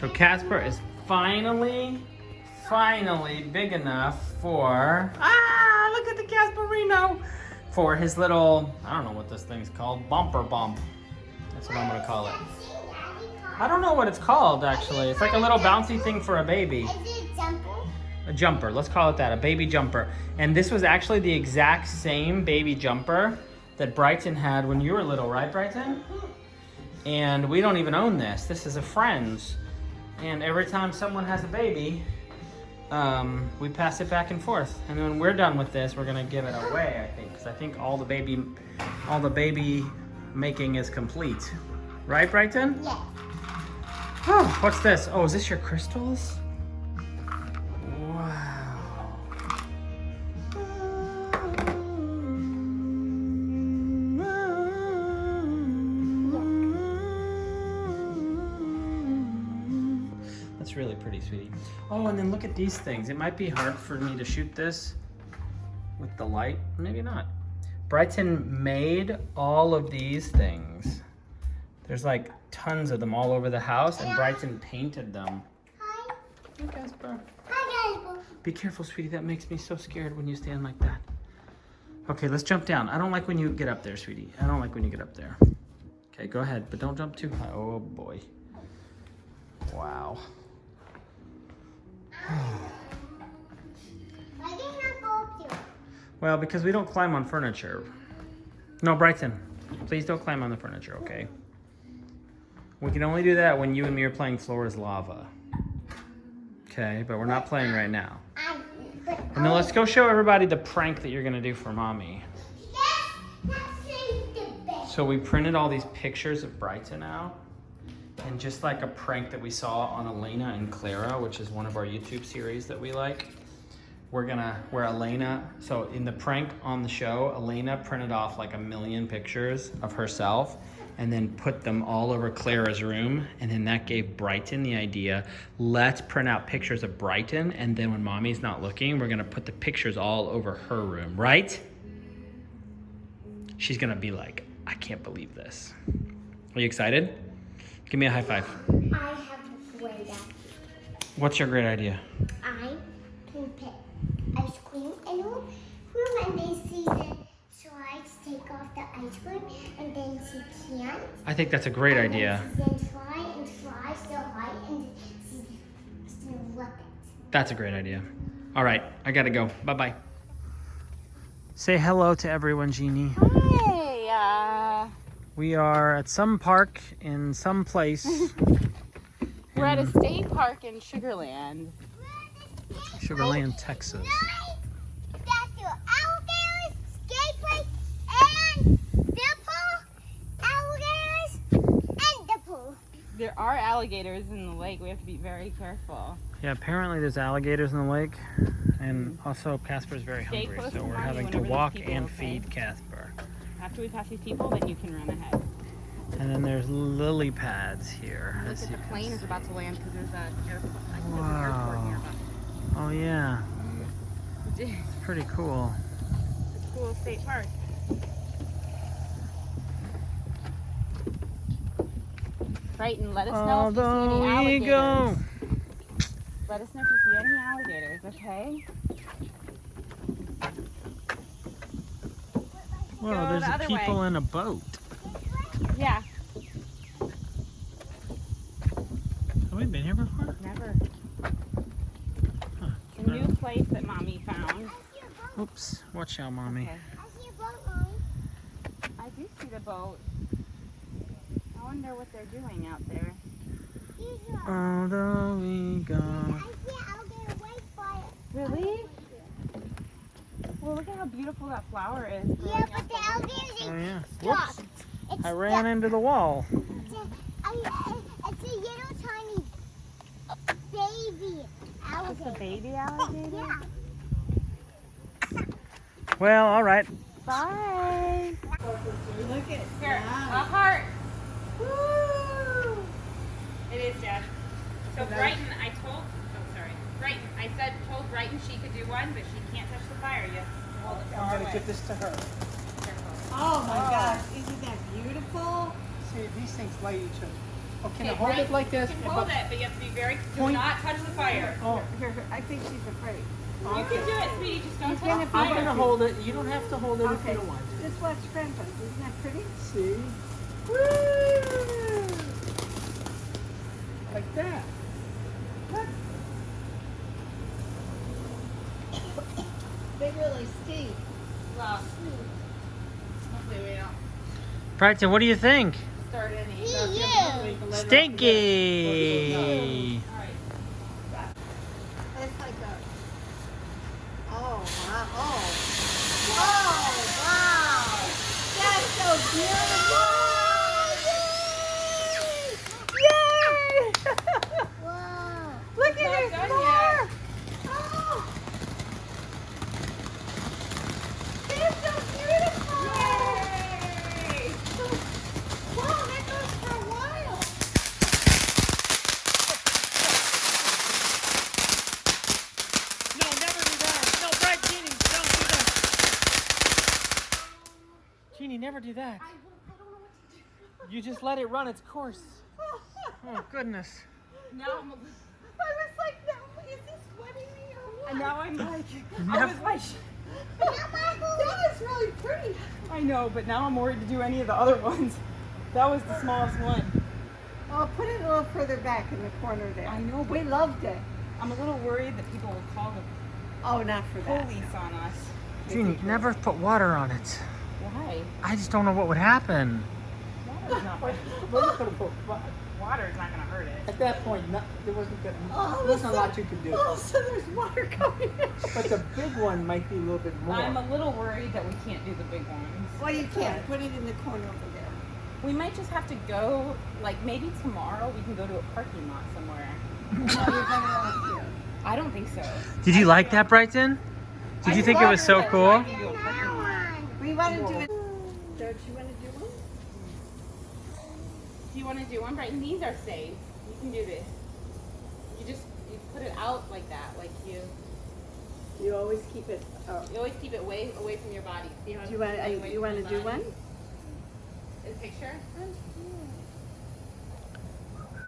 So Casper is finally big enough for, look at the Casperino, for his little, I don't know what this thing's called, bumper bump. That's what I'm gonna call it. I don't know what it's called actually. It's like a little bouncy thing for a baby. Is it a jumper? A jumper, let's call it that, a baby jumper. And this was actually the exact same baby jumper that Brighton had when you were little, right Brighton? And we don't even own this. This is a friend's. And every time someone has a baby, we pass it back and forth. And when we're done with this, we're gonna give it away, I think. Because I think all the baby making is complete. Right, Brighton? Yes. Oh, what's this? Oh, is this your crystals? Wow. That's really pretty, sweetie. Oh, and then look at these things. It might be hard for me to shoot this with the light. Maybe not. Brighton made all of these things. There's like tons of them all over the house, and Brighton painted them. Hi. Hi, Casper. Hi, Casper. Be careful, sweetie. That makes me so scared when you stand like that. Okay, let's jump down. I don't like when you get up there, sweetie. I don't like when you get up there. Okay, go ahead, but don't jump too high. Oh, boy. Wow. Why did I go up here? Well, because we don't climb on furniture. No, Brighton, please don't climb on the furniture, okay? We can only do that when you and me are playing Floor is Lava. Okay, but we're not playing right now. And then let's go show everybody the prank that you're gonna do for Mommy. So we printed all these pictures of Brighton out. And just like a prank that we saw on Elena and Clara, which is one of our YouTube series that we like, where Elena, so in the prank on the show, Elena printed off like 1 million pictures of herself and then put them all over Clara's room. And then that gave Brighton the idea, let's print out pictures of Brighton. And then when Mommy's not looking, we're gonna put the pictures all over her room, right? She's gonna be like, I can't believe this. Are you excited? Give me a high five. I have a great idea. What's your great idea? I can put ice cream in a room and then see the slides take off the ice cream and then she can't. I think that's a great idea. Then try and try so hard and she love it. That's a great idea. All right, I gotta go. Bye-bye. Say hello to everyone, Jeannie. Hi. We are at some park in some place. We're at a state park in Sugarland. Sugarland, Texas. That's your alligators, skate park, and the pool, alligators, and the pool. There are alligators in the lake. We have to be very careful. Yeah, apparently there's alligators in the lake. And also Casper's very Stay hungry, close so to we're Mommy having to whenever there's walk people, and okay? feed Casper. After we pass these people, then you can run ahead. And then there's lily pads here. Look as at you the can plane see. is about to land because there's an airport, Wow. nearby. Oh yeah, It's pretty cool. a cool state park. Brighton, let us know if you see any Although we alligators. go. Let us know if you see any alligators, okay? Whoa, Go there's the other people way. in a boat. Yeah, Have we been here before? never. Huh. A new place that Mommy found. Oops, watch out, Mommy. Okay. I see a boat, Mommy. I do see the boat. I wonder what they're doing out there. Although we go. I see an alligator right by it. Really? Well, look at how beautiful that flower is. Yeah, growing but out the there. alligator's Oh yeah. stuck. Whoops. It's I ran into the wall. It's a little tiny baby Just a alligator. baby alligator? Yeah. Well, all right. Bye. Look at Here, a heart. Woo! It is, Dad. So Brighton, I told Brighton she could do one, but she can't touch the fire yet. Hold it far I'm gonna away. give this to her. Careful. Oh my gosh, isn't that beautiful? See, these things light each other. Oh, can I Okay, hold Brian, it like this? You can hold it, but you have to be very. Do Point. not touch the fire. Oh, Here, I think she's afraid. You can do it, sweetie. Just don't touch can the if you I'm fire. gonna hold it. You don't have to hold it if Okay. you don't want to. Just watch Grandpa. Isn't that pretty? See? Woo! Like that. They really stink. Well, hopefully we don't Brighton, what do you think? start any. Stinky! All right. It's like a. Oh, wow. Oh, wow. That's so beautiful. Yay! Wow. Look It's at not it. done More. yet. Oh. They're so beautiful. Yay! Wow, that goes for a while. No, never do that. No, Bright, Jeannie, don't do that. Jeannie, never do that. You just let it run its course. Oh, goodness. Now I'm. I was like, no, is this sweating me or what? And now I'm like. I Never- was like. That was really pretty. I know, but now I'm worried to do any of the other ones. That was the smallest one. Oh, put it a little further back in the corner there. I know, but- We loved it. I'm a little worried that people will call the Oh, not for that. police on us. Jeannie, never put water on it. Why? I just don't know what would happen. Water's not. We're just gonna put. Water's not gonna hurt it. At that point, there wasn't Oh, there wasn't a lot you could do. Oh, so there's water coming in. But the big one might be a little bit more. I'm a little worried that we can't do the big ones. Well, you can't. Put it in the corner over there. We might just have to go, like maybe tomorrow we can go to a parking lot somewhere. No, you're better off here. I don't think so. Did you like that, Brighton? Did you think it was so cool? We want to do it. Don't you want to do one? Do you want to do one? Brighton, these are safe. You can do this. You put it out like that, like you You always keep it. always keep it way away from your body. Do you want? You want to do one? A picture?